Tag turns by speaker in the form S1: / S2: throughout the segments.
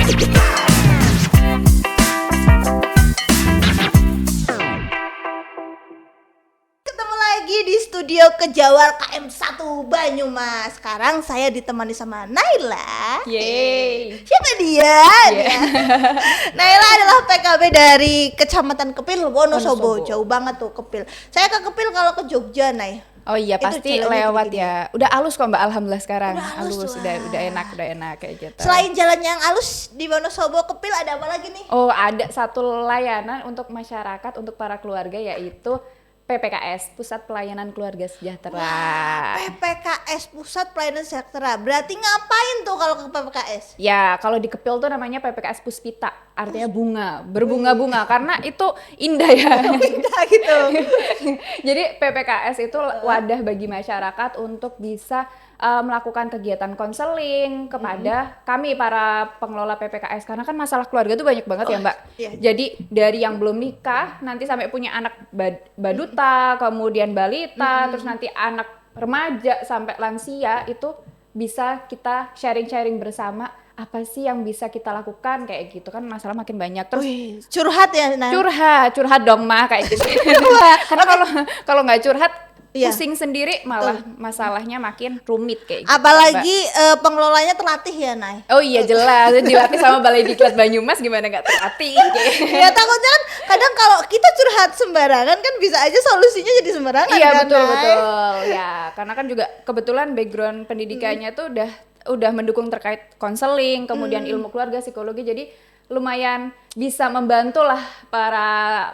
S1: Ketemu lagi di studio Kejawar KM1 Banyumas. Sekarang saya ditemani sama Naila.
S2: Yeay.
S1: Siapa dia? Naila adalah PKB dari Kecamatan Kepil, Wonosobo.
S2: Wonosobo.
S1: Jauh banget tuh Kepil. Saya ke Kepil kalau ke Jogja, Nay.
S2: Oh iya,
S1: Itu
S2: pasti
S1: jalannya
S2: lewat
S1: gini-gini.
S2: ya. Udah halus kok Mbak, alhamdulillah sekarang.
S1: Udah halus, wah.
S2: Udah enak kayak gitu.
S1: Selain jalan yang halus di Wonosobo Kepil ada apa lagi nih?
S2: Oh, ada satu layanan untuk masyarakat, untuk para keluarga, yaitu PPKS, Pusat Pelayanan Keluarga Sejahtera.
S1: PPKS, Pusat Pelayanan Sejahtera. Berarti ngapain tuh kalau ke PPKS?
S2: Ya, kalau di Kepil tuh namanya PPKS Puspita, artinya bunga, berbunga-bunga, karena itu indah ya.
S1: Pindah gitu.
S2: Jadi PPKS itu wadah bagi masyarakat untuk bisa melakukan kegiatan konseling kepada kami para pengelola PPKS, karena kan masalah keluarga itu banyak banget ya Mbak.
S1: Iya.
S2: Jadi dari yang belum nikah nanti sampai punya anak baduta, kemudian balita, terus nanti anak remaja sampai lansia, itu bisa kita sharing-sharing bersama apa sih yang bisa kita lakukan kayak gitu kan, masalah makin banyak. Terus
S1: Wih, curhat ya, Nay?
S2: curhat dong mah kayak gitu. Karena kalau nggak curhat
S1: Iya.
S2: pusing sendiri, malah masalahnya makin rumit kayak gitu.
S1: Apalagi pengelolanya terlatih ya, Nay.
S2: Mbak. Oh iya jelas, dilatih sama Balai Diklat Banyumas, gimana nggak terlatih kayak.
S1: Ya takutnya kan kadang kalau kita curhat sembarangan kan bisa aja solusinya jadi sembarangan.
S2: Iya
S1: kan,
S2: betul
S1: Nay?
S2: betul ya, karena kan juga kebetulan background pendidikannya tuh udah mendukung terkait konseling, kemudian ilmu keluarga, psikologi, jadi lumayan bisa membantu lah para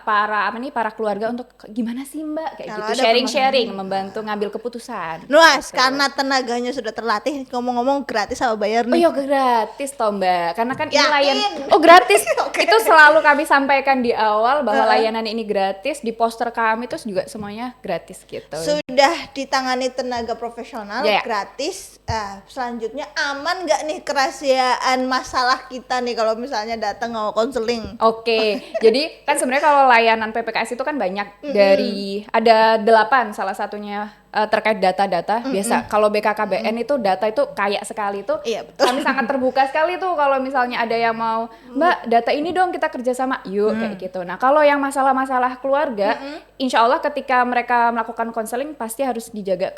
S2: keluarga untuk gimana sih Mbak kayak
S1: Kalau
S2: gitu,
S1: ada
S2: sharing membantu ngambil keputusan.
S1: Nuas,
S2: Gitu.
S1: karena tenaganya sudah terlatih, ngomong-ngomong gratis sama bayar
S2: Oh
S1: nih.
S2: iya gratis toh Mbak, karena kan ini
S1: Yakin?
S2: layanan. Oh gratis,
S1: Oke.
S2: itu selalu kami sampaikan di awal bahwa layanan ini gratis, di poster kami terus juga semuanya gratis gitu.
S1: Sudah ditangani tenaga profesional,
S2: Ya.
S1: gratis. Selanjutnya aman nggak nih kerahasiaan masalah kita nih kalau misalnya datang mau konseling?
S2: Oke, jadi kan sebenarnya kalau layanan PPKS itu kan banyak, dari ada 8 salah satunya terkait data-data. Biasa kalau BKKBN itu data itu kaya sekali tuh.
S1: Iya, betul.
S2: Kami sangat terbuka sekali tuh kalau misalnya ada yang mau, Mbak data ini dong kita kerjasama, yuk kayak gitu. Nah kalau yang masalah-masalah keluarga, insya Allah ketika mereka melakukan konseling pasti harus dijaga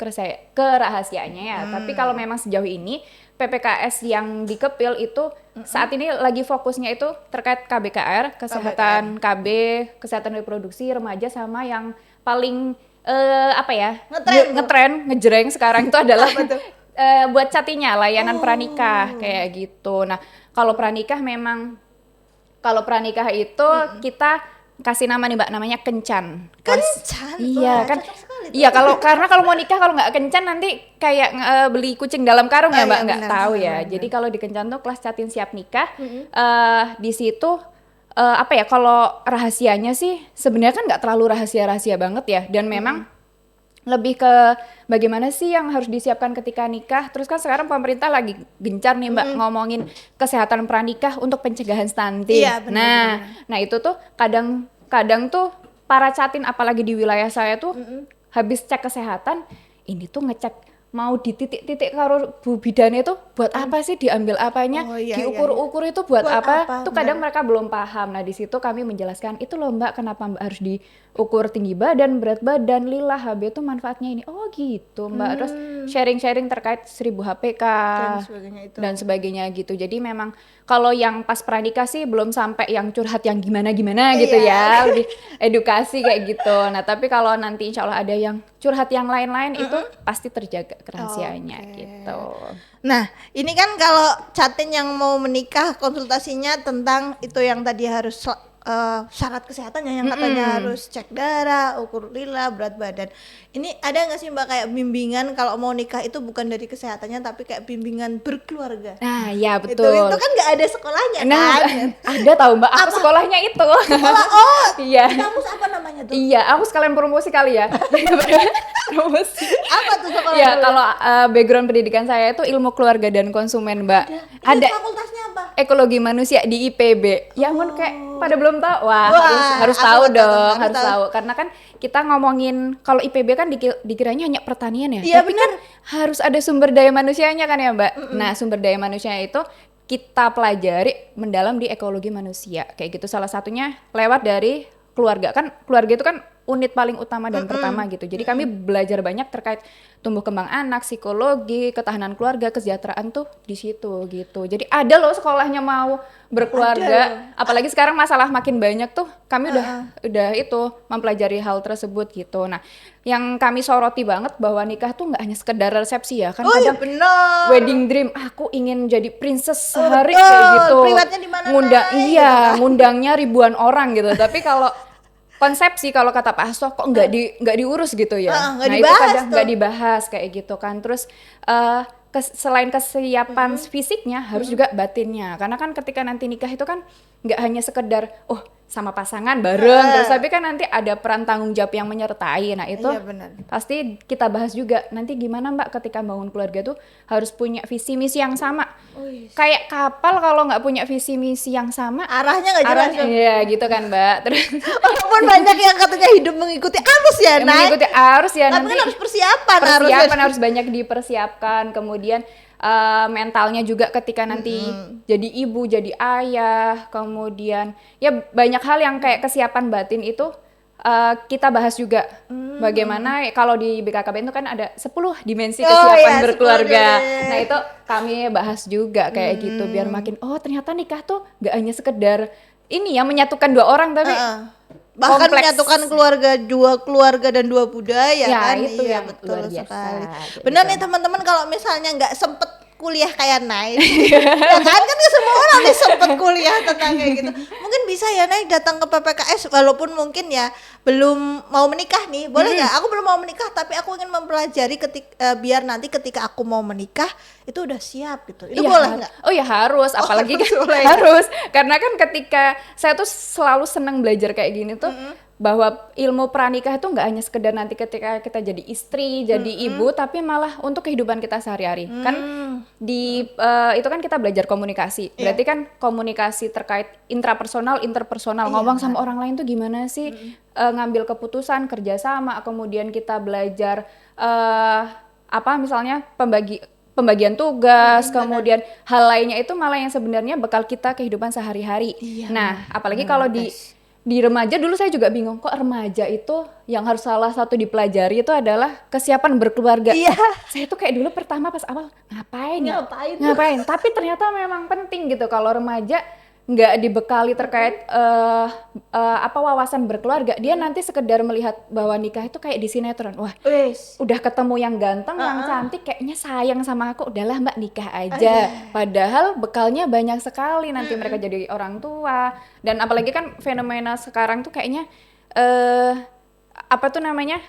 S2: kerahasiaannya ya. Tapi kalau memang sejauh ini PPKS yang di Kepil itu saat ini lagi fokusnya itu terkait KBKR, kesehatan KB, kesehatan reproduksi remaja, sama yang paling ngetren, ngejreng sekarang itu adalah buat catinya, layanan pranikah kayak gitu. Nah kalau pranikah itu kita kasih nama nih Mbak, namanya kencan.
S1: Kencan?
S2: Iya
S1: Wah,
S2: kan.
S1: cocok sekali tuh.
S2: Iya karena kalau mau nikah kalau nggak kencan nanti kayak beli kucing dalam karung ya
S1: Oh,
S2: Mbak,
S1: iya,
S2: nggak
S1: benar,
S2: tahu
S1: benar,
S2: ya.
S1: benar.
S2: Jadi kalau di kencan tuh kelas catin siap nikah. Di situ kalau rahasianya sih sebenarnya kan nggak terlalu rahasia banget ya, dan memang lebih ke bagaimana sih yang harus disiapkan ketika nikah. Terus kan sekarang pemerintah lagi gencar nih Mbak ngomongin kesehatan pranikah untuk pencegahan stunting.
S1: Iya, benar,
S2: Nah itu tuh kadang tuh para catin apalagi di wilayah saya tuh habis cek kesehatan ini tuh ngecek mau di titik-titik karo Bu Bidan itu buat apa sih, diambil apanya,
S1: Oh, iya,
S2: diukur-ukur itu buat
S1: Buat
S2: apa?
S1: apa,
S2: Tuh kadang mereka belum paham. Nah di situ kami menjelaskan itu loh Mbak, kenapa Mbak harus diukur tinggi badan, berat badan, lila, HB itu manfaatnya ini. Oh gitu Mbak. Terus sharing-sharing terkait 1000 HPK
S1: Dan sebagainya itu.
S2: dan sebagainya gitu. Jadi memang kalau yang pas pranikah sih belum sampai yang curhat yang gimana-gimana gitu
S1: Iya.
S2: ya, lebih edukasi kayak gitu. Nah tapi kalau nanti insya Allah ada yang curhat yang lain-lain itu pasti terjaga kerahasiaannya gitu.
S1: Nah, ini kan kalau catin yang mau menikah konsultasinya tentang itu yang tadi harus syarat kesehatannya yang katanya harus cek darah, ukur lila, berat badan. Ini ada nggak sih Mbak kayak bimbingan kalau mau nikah itu bukan dari kesehatannya tapi kayak bimbingan berkeluarga?
S2: Nah ya
S1: Itu
S2: betul.
S1: kan nggak ada sekolahnya
S2: Nah
S1: kan?
S2: ada tahu Mbak, aku sekolahnya itu.
S1: Oh,
S2: Iya.
S1: di kampus apa namanya tuh?
S2: Iya, aku sekalian promosi kali ya. Promosi.
S1: Apa tuh sekolah?
S2: Ya, kalau background pendidikan saya itu ilmu keluarga dan konsumen, Mbak.
S1: Ada.
S2: Ada
S1: Fakultasnya apa?
S2: ekologi manusia di IPB. Ya ampun kayak pada belum tahu. Wah, harus
S1: aku
S2: tahu
S1: tahu,
S2: dong,
S1: harus
S2: harus
S1: tahu.
S2: tahu. Karena kan kita ngomongin kalau IPB kan dikiranya hanya pertanian ya.
S1: Iya,
S2: Tapi
S1: benar.
S2: kan harus ada sumber daya manusianya kan ya, Mbak. Nah, sumber daya manusianya itu kita pelajari mendalam di ekologi manusia kayak gitu. Salah satunya lewat dari keluarga. Kan keluarga itu kan unit paling utama dan pertama gitu. Jadi kami belajar banyak terkait tumbuh kembang anak, psikologi, ketahanan keluarga, kesejahteraan tuh di situ gitu. Jadi ada loh sekolahnya mau berkeluarga. Apalagi sekarang masalah makin banyak tuh, kami udah itu mempelajari hal tersebut gitu. Nah, yang kami soroti banget bahwa nikah tuh nggak hanya sekedar resepsi ya, kan kadang
S1: bener.
S2: wedding dream, aku ingin jadi princess sehari kayak gitu.
S1: Priwetnya di mana,
S2: Ngundang,
S1: Nay?
S2: iya, ngundangnya ribuan orang gitu. Tapi kalau konsepsi, kalau kata Pak Hasto kok nggak diurus gitu ya.
S1: Nggak
S2: Nah itu
S1: dibahas
S2: kadang
S1: tuh.
S2: nggak dibahas kayak gitu kan. Terus selain kesiapan fisiknya harus juga batinnya. Karena kan ketika nanti nikah itu kan nggak hanya sekedar sama pasangan bareng terus, tapi kan nanti ada peran tanggung jawab yang menyertai. Nah itu
S1: Iya, benar.
S2: pasti kita bahas juga nanti gimana Mbak ketika bangun keluarga tuh harus punya visi misi yang sama. Kayak kapal kalau nggak punya visi misi yang sama,
S1: Arahnya nggak jelas
S2: arahnya
S1: dong.
S2: iya gitu kan Mbak. Terus
S1: Walaupun banyak yang katanya hidup mengikuti arus ya, Nay.
S2: mengikuti arus ya,
S1: Tapi
S2: nanti
S1: kan harus persiapan
S2: harus banyak dipersiapkan. Kemudian mentalnya juga ketika nanti jadi ibu, jadi ayah, kemudian ya banyak hal yang kayak kesiapan batin itu kita bahas juga. Bagaimana kalau di BKKBN itu kan ada 10 dimensi kesiapan
S1: 10
S2: berkeluarga.
S1: dimensi.
S2: Nah itu kami bahas juga kayak gitu biar makin ternyata nikah tuh gak hanya sekedar ini ya menyatukan dua orang, tapi
S1: bahkan
S2: kompleks.
S1: menyatukan dua keluarga dan dua budaya
S2: Ya,
S1: kan.
S2: itu
S1: Iya,
S2: yang
S1: betul
S2: luar biasa,
S1: sekali.
S2: kayak
S1: Benar
S2: gitu.
S1: nih teman-teman, kalau misalnya nggak sempet kuliah kayak Nay ya kan nggak semua orang nih sempet kuliah tentang kayak gitu. Mungkin bisa ya Nay datang ke PPKS, walaupun mungkin ya belum mau menikah nih, boleh nggak? Aku belum mau menikah tapi aku ingin mempelajari biar nanti ketika aku mau menikah itu udah siap gitu. Itu
S2: Iya,
S1: boleh nggak?
S2: Oh ya harus, apalagi kan
S1: harus, boleh.
S2: harus. Karena kan ketika saya tuh selalu senang belajar kayak gini tuh, bahwa ilmu pranikah itu nggak hanya sekedar nanti ketika kita jadi istri, jadi ibu, tapi malah untuk kehidupan kita sehari-hari. Kan di itu kan kita belajar komunikasi. Berarti kan komunikasi terkait intrapersonal, interpersonal, ngomong sama orang lain tuh gimana sih, ngambil keputusan, kerjasama, kemudian kita belajar misalnya pembagian tugas, kemudian hal lainnya itu malah yang sebenarnya bekal kita kehidupan sehari-hari. Nah, apalagi kalau di remaja dulu saya juga bingung, kok remaja itu yang harus salah satu dipelajari itu adalah kesiapan berkeluarga.
S1: Iya.
S2: Saya tuh kayak dulu pertama pas awal ngapain ya?
S1: Ngapain tuh?
S2: Ngapain? Tapi ternyata memang penting gitu kalau remaja nggak dibekali terkait wawasan berkeluarga, dia nanti sekedar melihat bahwa nikah itu kayak di sinetron. Wah, udah ketemu yang ganteng, yang cantik, kayaknya sayang sama aku, udahlah Mbak nikah aja. Padahal bekalnya banyak sekali, nanti mereka jadi orang tua. Dan apalagi kan fenomena sekarang tuh kayaknya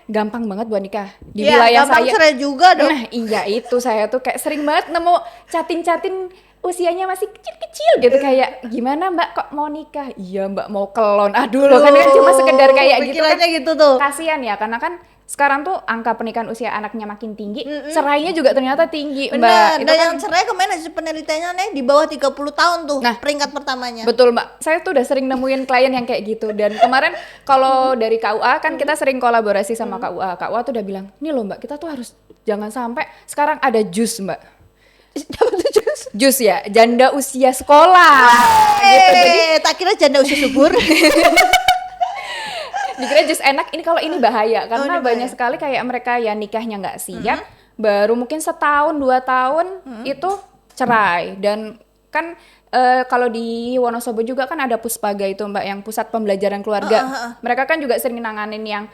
S2: gampang banget buat nikah di wilayah
S1: gampang
S2: saya.
S1: cerai juga dong.
S2: Nah iya itu, saya tuh kayak sering banget nemu catin usianya masih kecil-kecil gitu, kayak gimana Mbak kok mau nikah? Iya Mbak mau kelon. Aduh loh, kan cuma sekedar kayak gitu kan.
S1: Pikirannya gitu tuh.
S2: Kasian ya, karena kan sekarang tuh angka pernikahan usia anaknya makin tinggi, cerainya juga ternyata tinggi Mbak.
S1: Benar.
S2: Itu
S1: Dan
S2: kan
S1: yang cerai kemarin hasil penelitiannya nih di bawah 30 tahun tuh peringkat pertamanya.
S2: betul Mbak, saya tuh udah sering nemuin klien yang kayak gitu. Dan kemarin kalau dari KUA kan kita sering kolaborasi sama KUA. KUA tuh udah bilang, nih loh Mbak, kita tuh harus jangan sampai sekarang ada jus Mbak. Jus ya, janda usia sekolah. Gitu. Jadi
S1: Tak kira janda usia subur.
S2: dikira jus enak, ini kalau ini bahaya karena
S1: ini
S2: banyak sekali kayak mereka ya nikahnya nggak siap, baru mungkin setahun 2 tahun itu cerai. Dan kan kalau di Wonosobo juga kan ada Puspaga itu Mbak, yang pusat pembelajaran keluarga. Mereka kan juga sering nanganin yang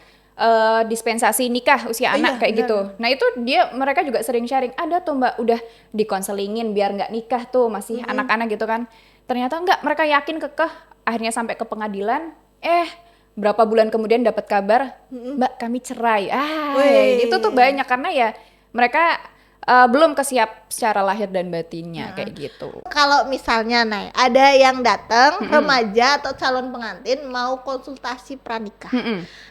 S2: dispensasi nikah usia anak kayak gitu. Nah itu mereka juga sering sharing, ada tuh Mbak udah dikonselingin biar nggak nikah tuh masih anak-anak gitu kan. Ternyata enggak, mereka yakin kekeh, akhirnya sampai ke pengadilan. Berapa bulan kemudian dapat kabar, Mbak kami cerai. Itu tuh banyak karena ya mereka belum kesiap secara lahir dan batinnya kayak gitu.
S1: Kalau misalnya Nay, ada yang datang remaja atau calon pengantin mau konsultasi pranikah.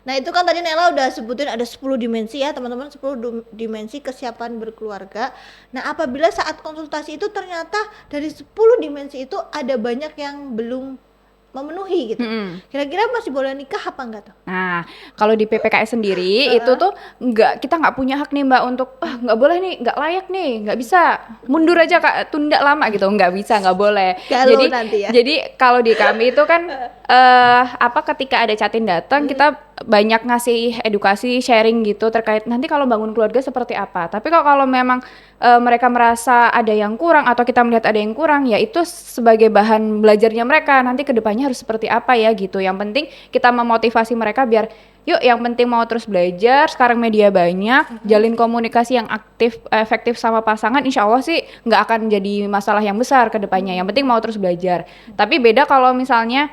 S1: Nah itu kan tadi Nela udah sebutin ada 10 dimensi ya teman-teman, 10 dimensi kesiapan berkeluarga. Nah apabila saat konsultasi itu ternyata dari 10 dimensi itu ada banyak yang belum memenuhi gitu. Kira-kira masih boleh nikah apa enggak tuh?
S2: Nah, kalau di PPKS sendiri itu tuh kita nggak punya hak nih Mbak untuk nggak boleh nih, nggak layak nih, nggak bisa, mundur aja Kak, tunda lama gitu, nggak bisa, nggak boleh.
S1: Galau
S2: Jadi
S1: nanti ya.
S2: jadi kalau di kami itu kan ketika ada catin datang kita banyak ngasih edukasi, sharing gitu terkait nanti kalau bangun keluarga seperti apa. Tapi kalau memang mereka merasa ada yang kurang atau kita melihat ada yang kurang, ya itu sebagai bahan belajarnya mereka nanti kedepannya harus seperti apa ya gitu. Yang penting kita memotivasi mereka biar yuk, yang penting mau terus belajar, sekarang media banyak, jalin komunikasi yang aktif, efektif sama pasangan, insya Allah sih nggak akan jadi masalah yang besar ke depannya. Yang penting mau terus belajar. Tapi beda kalau misalnya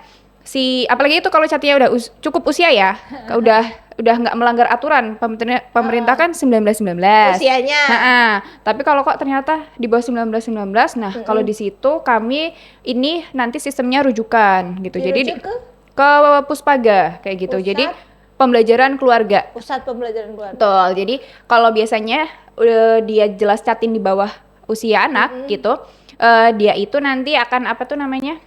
S2: apalagi itu kalau chatnya udah cukup usia ya, udah nggak melanggar aturan, pemerintah kan 19-19
S1: Usianya.
S2: tapi kalau kok ternyata di bawah 19-19, nah kalau di situ kami ini nanti sistemnya rujukan gitu. Jadi ke Puspaga kayak gitu.
S1: Pusat?
S2: Jadi pembelajaran keluarga.
S1: Pusat pembelajaran keluarga.
S2: Betul. Jadi kalau biasanya dia jelas catin di bawah usia anak gitu, dia itu nanti akan apa tuh namanya?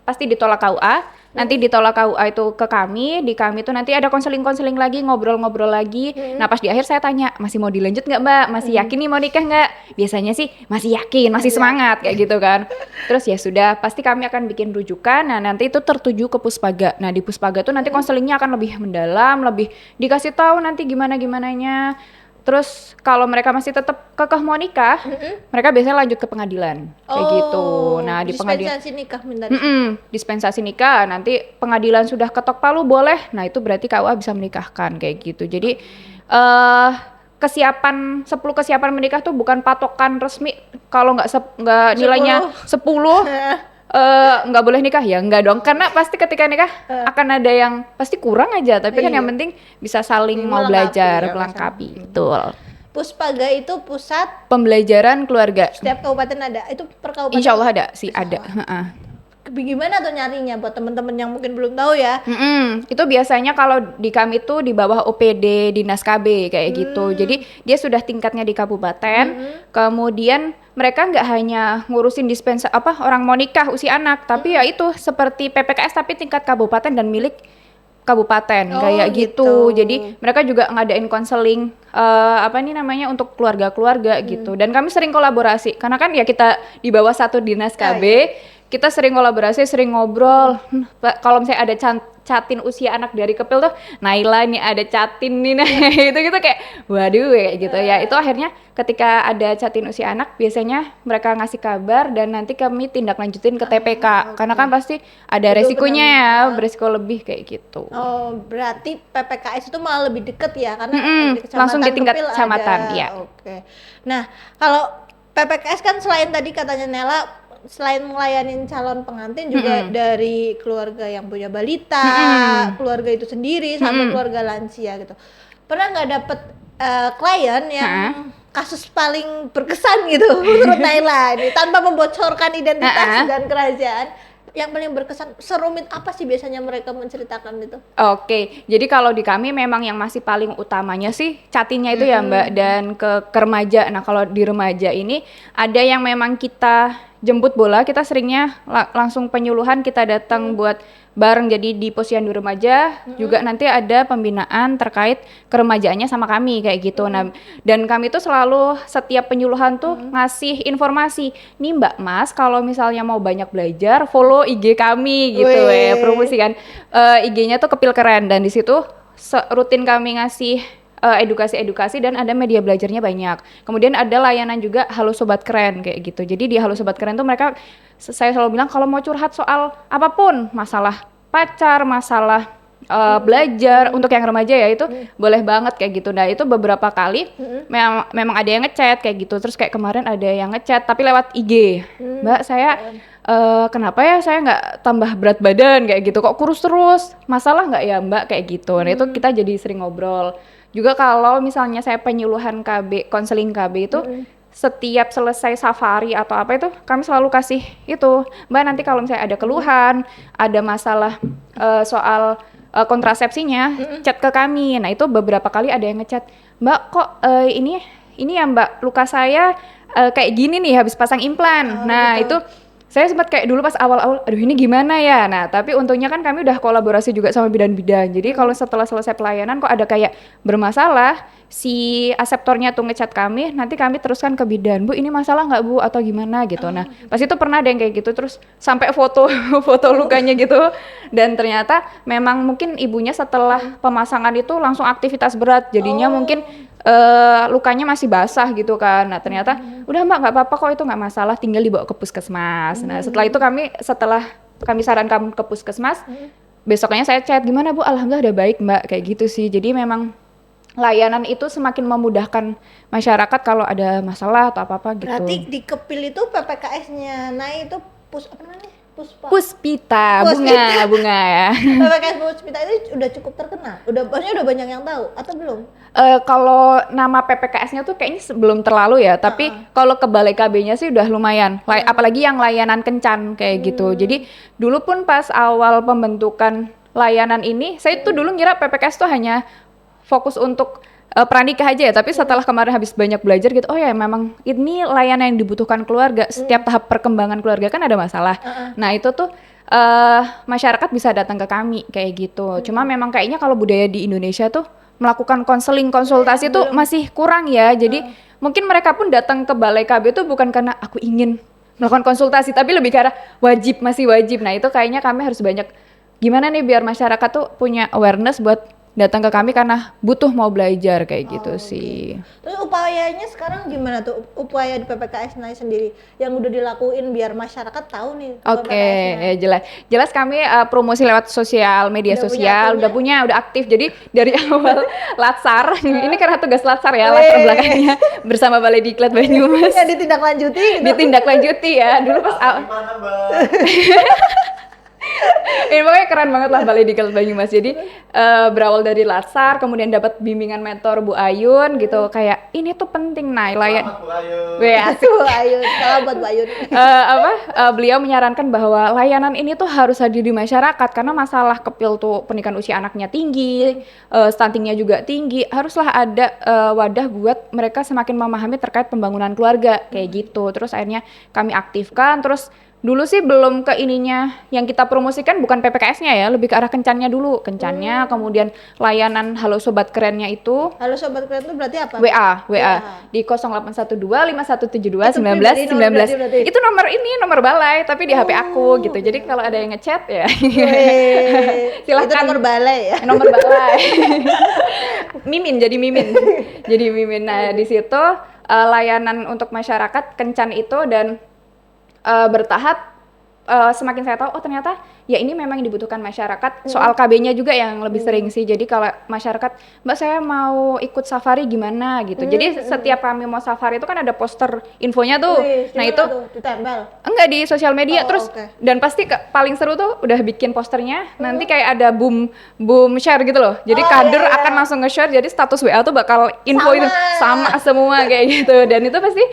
S2: Pasti ditolak KUA. Nanti ditolak KUA itu ke kami, di kami tuh nanti ada konseling lagi, ngobrol-ngobrol lagi. Nah pas di akhir saya tanya, masih mau dilanjut nggak Mbak? Masih yakin nih mau nikah nggak? Biasanya sih masih yakin, masih semangat kayak gitu kan. Terus ya sudah, pasti kami akan bikin rujukan. Nah nanti itu tertuju ke Puspaga. Nah di Puspaga tuh nanti konselingnya akan lebih mendalam, lebih dikasih tahu nanti gimana-gimananya. Terus kalau mereka masih tetap kekeh mau nikah, mereka biasanya lanjut ke pengadilan kayak gitu. Nah di pengadilan
S1: dispensasi nikah minta
S2: dispensasi nikah, nanti pengadilan sudah ketok palu boleh. Nah itu berarti KUA bisa menikahkan kayak gitu. Jadi kesiapan 10 kesiapan menikah tuh bukan patokan resmi. Kalau nggak nilainya 10 nggak boleh nikah ya, nggak dong, karena pasti ketika nikah akan ada yang pasti kurang aja, tapi kan yang penting bisa saling mau belajar, melengkapi. Betul.
S1: Puspaga itu pusat
S2: pembelajaran keluarga.
S1: Setiap kabupaten ada, itu per kabupaten?
S2: Insya Allah ada sih, ada.
S1: Gimana tuh nyarinya buat teman-teman yang mungkin belum tahu ya?
S2: Itu biasanya kalau di kami tuh di bawah OPD Dinas KB kayak gitu. Jadi dia sudah tingkatnya di kabupaten. Kemudian mereka nggak hanya ngurusin orang mau nikah usia anak, tapi ya itu seperti PPKS tapi tingkat kabupaten dan milik kabupaten kayak gitu. Jadi mereka juga ngadain konseling untuk keluarga-keluarga gitu. Dan kami sering kolaborasi karena kan ya kita di bawah satu Dinas KB. Kita sering kolaborasi, sering ngobrol. Kalau misalnya ada catin usia anak dari Kepil tuh, Naila nih ada catin nih, nah gitu kayak waduh kayak gitu ya. Itu akhirnya ketika ada catin usia anak, biasanya mereka ngasih kabar dan nanti kami tindak lanjutin ke TPK. Karena kan pasti ada resikonya ya, beresiko lebih kayak gitu.
S1: Oh, berarti PPKS itu malah lebih deket ya, karena di
S2: langsung di tingkat kecamatan ya.
S1: Oke. Nah, kalau PPKS kan selain tadi katanya Nela, selain melayanin calon pengantin juga dari keluarga yang punya balita, keluarga itu sendiri sampai keluarga lansia gitu. Pernah nggak dapet klien yang kasus paling berkesan gitu menurut Naila ini, tanpa membocorkan identitas dan kerajaan, yang paling berkesan, serumit apa sih biasanya mereka menceritakan itu?
S2: Oke, jadi kalau di kami memang yang masih paling utamanya sih catinnya itu ya Mbak, dan ke remaja. Nah kalau di remaja ini ada yang memang kita jemput bola, kita seringnya langsung penyuluhan, kita datang buat bareng jadi di posyandu remaja, juga nanti ada pembinaan terkait keremajaannya sama kami kayak gitu. Nah, dan kami tuh selalu setiap penyuluhan tuh ngasih informasi, nih Mbak Mas kalau misalnya mau banyak belajar follow IG kami gitu ya, promosi kan. IG-nya tuh Kepil Keren, dan di situ rutin kami ngasih edukasi dan ada media belajarnya banyak. Kemudian ada layanan juga Halo Sobat Keren kayak gitu. Jadi di Halo Sobat Keren tuh mereka, saya selalu bilang kalau mau curhat soal apapun, masalah pacar, masalah belajar, untuk yang remaja ya itu boleh banget kayak gitu. Nah itu beberapa kali memang ada yang ngechat kayak gitu. Terus kayak kemarin ada yang ngechat tapi lewat IG, Mbak saya kenapa ya saya nggak tambah berat badan kayak gitu, kok kurus terus, masalah nggak ya Mbak kayak gitu. Nah itu kita jadi sering ngobrol. Juga kalau misalnya saya penyuluhan KB, konseling KB itu setiap selesai safari atau apa itu kami selalu kasih itu, Mbak nanti kalau misalnya ada keluhan, ada masalah soal kontrasepsinya, chat ke kami. Nah itu beberapa kali ada yang ngechat, Mbak kok ini ya Mbak luka saya kayak gini nih habis pasang implan. Nah itu saya sempat kayak dulu pas awal-awal, aduh ini gimana ya? Nah, tapi untungnya kan kami udah kolaborasi juga sama bidan-bidan. Jadi kalau setelah selesai pelayanan kok ada kayak bermasalah, si aseptornya tuh ngechat kami, nanti kami teruskan ke bidan. Bu, ini masalah nggak Bu? Atau gimana gitu. Nah, pas itu pernah ada yang kayak gitu, terus sampai foto foto lukanya gitu. Dan ternyata memang mungkin ibunya setelah pemasangan itu langsung aktivitas berat. Jadinya mungkin lukanya masih basah gitu kan. Nah ternyata udah Mbak nggak apa-apa kok, itu nggak masalah, tinggal dibawa ke puskesmas. Nah setelah kami sarankan ke puskesmas, besoknya saya chat, gimana Bu? Alhamdulillah udah baik Mbak, kayak gitu sih. Jadi memang layanan itu semakin memudahkan masyarakat kalau ada masalah atau apa-apa gitu.
S1: Berarti di Kepil itu PPKS-nya naik itu apa namanya?
S2: Puspita, bunga ya.
S1: PPKS Puspita itu udah cukup terkenal, maksudnya udah banyak yang tahu atau belum?
S2: Kalau nama PPKS-nya tuh kayaknya belum terlalu ya, tapi kalau ke Balai KB-nya sih udah lumayan. Apalagi yang layanan kencan kayak gitu. Jadi dulu pun pas awal pembentukan layanan ini, saya tuh dulu ngira PPKS tuh hanya fokus untuk pranikah aja ya, tapi setelah kemarin habis banyak belajar gitu, oh ya memang ini layanan yang dibutuhkan keluarga. Setiap tahap perkembangan keluarga kan ada masalah. Nah itu tuh masyarakat bisa datang ke kami kayak gitu. Cuma memang kayaknya kalau budaya di Indonesia tuh melakukan konseling, konsultasi tuh masih kurang ya. Jadi mungkin mereka pun datang ke Balai KB tuh bukan karena aku ingin melakukan konsultasi, tapi lebih karena masih wajib. Nah itu kayaknya kami harus banyak, gimana nih biar masyarakat tuh punya awareness buat datang ke kami karena butuh mau belajar kayak gitu sih.
S1: Terus upayanya sekarang gimana tuh, upaya di PPKS Nai sendiri yang udah dilakuin biar masyarakat tahu nih?
S2: Oke, ya jelas kami promosi lewat media sosial, udah aktif. Jadi dari awal Latsar, ini karena tugas Latsar ya, latar belakangnya bersama Balai Diklat Banyumas.
S1: Ya ditindaklanjuti.
S2: Ditindaklanjuti ya, dulu pas
S3: gimana Mbak?
S2: Ini pokoknya keren banget lah Balai Diklat Banyumas. Jadi berawal dari Latsar, kemudian dapat bimbingan mentor Bu Ayun gitu. Kayak ini tuh penting
S3: Selamat Bu Ayun.
S1: Bu Ayun, salam buat Bu Ayun.
S2: Beliau menyarankan bahwa layanan ini tuh harus hadir di masyarakat karena masalah Kepil tuh pernikahan usia anaknya tinggi, stuntingnya juga tinggi. Haruslah ada wadah buat mereka semakin memahami terkait pembangunan keluarga kayak gitu. Terus akhirnya kami aktifkan. Terus dulu sih belum ke ininya, yang kita promosikan bukan PPKS-nya ya, lebih ke arah kencannya dulu. Kencannya, kemudian layanan Halo Sobat Kerennya itu.
S1: Halo Sobat Keren itu berarti apa?
S2: WA. Di 0812 5172 19 19. Itu nomor balai, tapi di HP aku gitu. Jadi kalau ada yang ngechat ya silakan.
S1: Itu nomor balai ya?
S2: Nomor balai. jadi mimin. Nah di situ layanan untuk masyarakat kencan itu, dan bertahap semakin saya tahu, oh ternyata ya ini memang dibutuhkan masyarakat. Soal KB-nya juga yang lebih sering sih. Jadi kalau masyarakat, Mbak saya mau ikut safari gimana gitu. Jadi setiap kami mau safari itu kan ada poster infonya tuh. Nah itu
S1: ditempel?
S2: Enggak, di sosial media. Terus dan pasti paling seru tuh udah bikin posternya. Nanti kayak ada boom share gitu loh. Jadi kader akan langsung nge-share. Jadi status WA tuh bakal info itu sama semua kayak gitu. Dan itu pasti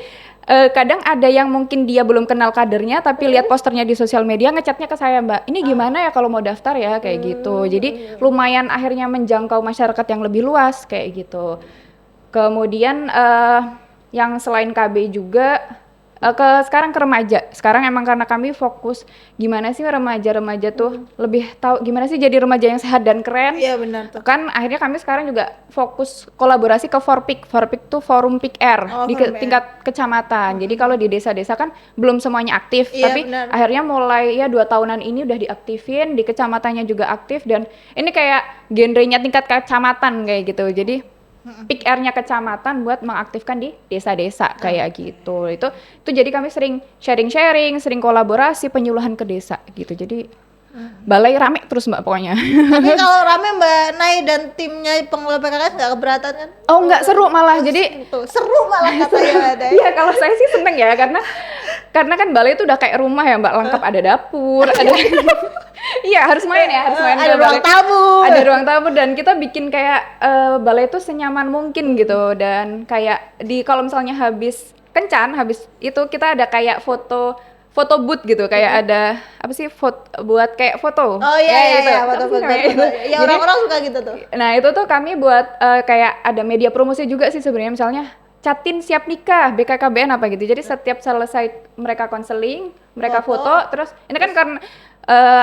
S2: kadang ada yang mungkin dia belum kenal kadernya tapi lihat posternya di sosial media, ngechatnya ke saya, Mbak ini gimana ya kalau mau daftar ya kayak gitu. Jadi lumayan akhirnya menjangkau masyarakat yang lebih luas kayak gitu. Kemudian yang selain KB juga sekarang ke remaja. Sekarang emang karena kami fokus gimana sih remaja tuh lebih tahu gimana sih jadi remaja yang sehat dan keren.
S1: Iya benar tuh.
S2: Kan akhirnya kami sekarang juga fokus kolaborasi ke Forpik. Forpik tuh Forum Pick Air di tingkat kecamatan. Jadi kalau di desa-desa kan belum semuanya aktif, tapi akhirnya mulai ya 2 tahunan ini udah diaktifin, di kecamatannya juga aktif, dan ini kayak genrenya tingkat kecamatan kayak gitu. Jadi Pick Air-nya kecamatan buat mengaktifkan di desa-desa kayak gitu. Itu jadi kami sering sharing, sering kolaborasi, penyuluhan ke desa gitu. Jadi balai rame terus Mbak pokoknya.
S1: Tapi kalau rame Mbak Nai dan timnya pengelola PKKS nggak keberatan kan?
S2: Oh nggak, seru malah. Jadi
S1: seru malah katanya ada.
S2: Iya kalau saya sih seneng ya, karena kan balai itu udah kayak rumah ya Mbak, lengkap ada dapur, ada iya harus main
S1: ada ruang tamu.
S2: Ada ruang tamu, dan kita bikin kayak balai itu senyaman mungkin gitu. Dan kayak kalau misalnya habis kencan, habis itu kita ada kayak foto booth gitu, kayak ada apa sih buat kayak foto.
S1: Oh iya, foto. Ya orang-orang suka gitu tuh.
S2: Nah itu tuh kami buat kayak ada media promosi juga sih sebenarnya. Misalnya Catin siap nikah BKKBN apa gitu. Jadi setiap selesai mereka konseling, mereka foto, terus ini kan karena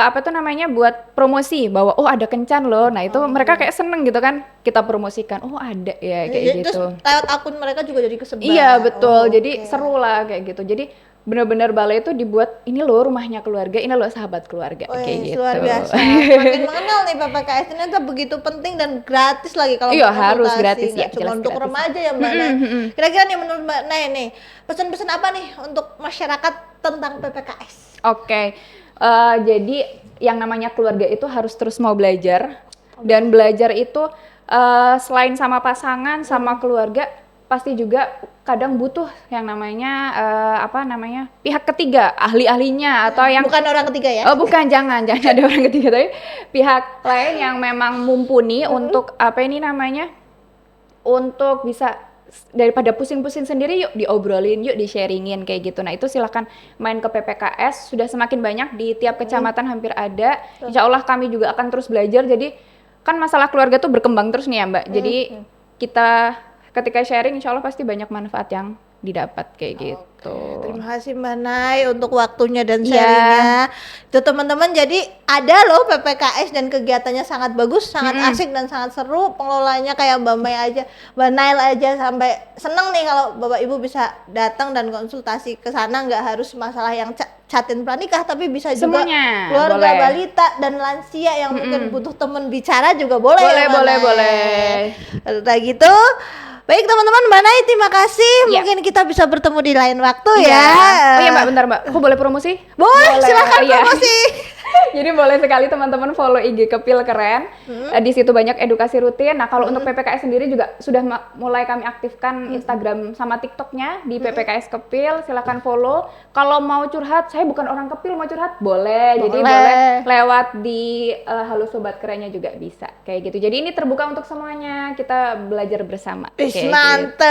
S2: apa tuh namanya buat promosi bahwa oh ada kencan loh. Nah, itu mereka kayak seneng gitu kan. Kita promosikan. Oh, ada ya kayak
S1: Terus
S2: gitu.
S1: lewat akun mereka juga jadi kesebar.
S2: Iya, betul. Jadi
S1: oke.
S2: seru lah kayak gitu. Jadi benar-benar balai itu dibuat ini loh rumahnya keluarga, ini loh sahabat keluarga kayak
S1: Wih,
S2: gitu.
S1: luar biasa. Makin mengenal nih PPKS ternyata begitu penting dan gratis lagi kalau
S2: Iya,
S1: mau
S2: harus
S1: konsultasi.
S2: gratis,
S1: Nggak
S2: ya,
S1: cuma
S2: jelas
S1: untuk
S2: gratis.
S1: remaja ya Mbak Nay. Kira-kira nih menurut Mbak Nay nih, pesan-pesan apa nih untuk masyarakat tentang PPKS?
S2: Oke, jadi yang namanya keluarga itu harus terus mau belajar dan belajar itu selain sama pasangan, sama keluarga pasti juga kadang butuh yang namanya apa namanya pihak ketiga, ahli-ahlinya atau yang
S1: Bukan orang ketiga ya?
S2: oh bukan, jangan ada orang ketiga, tapi pihak lain yang memang mumpuni untuk apa ini namanya untuk bisa daripada pusing-pusing sendiri, yuk diobrolin, yuk di-sharingin kayak gitu. Nah itu silahkan main ke PPKS, sudah semakin banyak di tiap kecamatan hampir ada. Insya Allah kami juga akan terus belajar, jadi kan masalah keluarga tuh berkembang terus nih ya Mbak. Jadi kita ketika sharing insya Allah pasti banyak manfaat yang didapat kayak gitu.
S1: Terima kasih Mbak Nay untuk waktunya dan
S2: Iya.
S1: sharingnya. Itu teman-teman, jadi ada loh PPKS dan kegiatannya sangat bagus, sangat asik dan sangat seru. Pengelolanya kayak Mbak May aja, Mbak Nail aja sampai seneng nih kalau Bapak Ibu bisa datang dan konsultasi ke sana, nggak harus masalah yang catin pranikah, tapi bisa juga
S2: Semuanya,
S1: keluarga,
S2: boleh.
S1: balita dan lansia yang mungkin butuh teman bicara juga boleh.
S2: Boleh,
S1: ya, Mbak
S2: boleh,
S1: Nay?
S2: boleh.
S1: Udah gitu. Baik teman-teman, Mbak Nay terima kasih.
S2: Iya.
S1: Mungkin kita bisa bertemu di lain waktu
S2: Iya.
S1: ya.
S2: Oh iya Mbak, bentar Mbak, aku boleh promosi?
S1: Boleh, silakan
S2: iya.
S1: promosi.
S2: Jadi boleh sekali teman-teman follow IG Kepil Keren. Di situ banyak edukasi rutin. Nah kalau untuk PPKS sendiri juga sudah mulai kami aktifkan Instagram sama TikToknya di PPKS Kepil. Silakan follow. Kalau mau curhat, saya bukan orang Kepil, mau curhat boleh. Jadi
S1: Boleh.
S2: boleh lewat di Halo Sobat Kerennya juga bisa kayak gitu. Jadi ini terbuka untuk semuanya. Kita belajar bersama.
S1: Wis
S2: kayak
S1: mantep.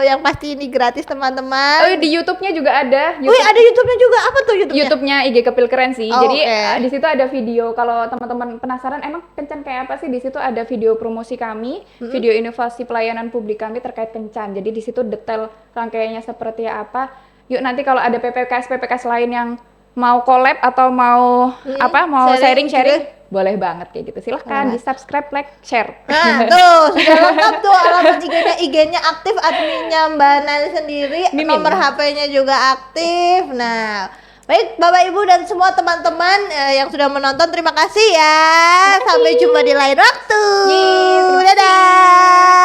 S1: Yang pasti ini gratis teman-teman.
S2: Oh di YouTube-nya juga ada.
S1: Wih, ada YouTube-nya juga. Apa tuh YouTube-nya?
S2: YouTube-nya IG Kepil Keren sih.
S1: Oh,
S2: Jadi
S1: oke.
S2: di situ ada video. Kalau teman-teman penasaran emang kencan kayak apa sih? Di situ ada video promosi kami, video inovasi pelayanan publik kami terkait kencan. Jadi di situ detail rangkaiannya seperti apa. Yuk nanti kalau ada PPKS lain yang mau collab atau mau mau
S1: sharing
S2: sharing-sharing,
S1: juga.
S2: boleh banget kayak gitu. Silahkan di subscribe, like, share.
S1: Nah, tuh sudah lengkap tuh alamat IG-nya aktif, adminnya Mbak Nali sendiri,
S2: Mimin.
S1: nomor HP-nya juga aktif. Nah, baik Bapak Ibu dan semua teman-teman yang sudah menonton, terima kasih ya. Sampai jumpa di lain waktu.
S2: Yeay, terima kasih.
S1: Dadah.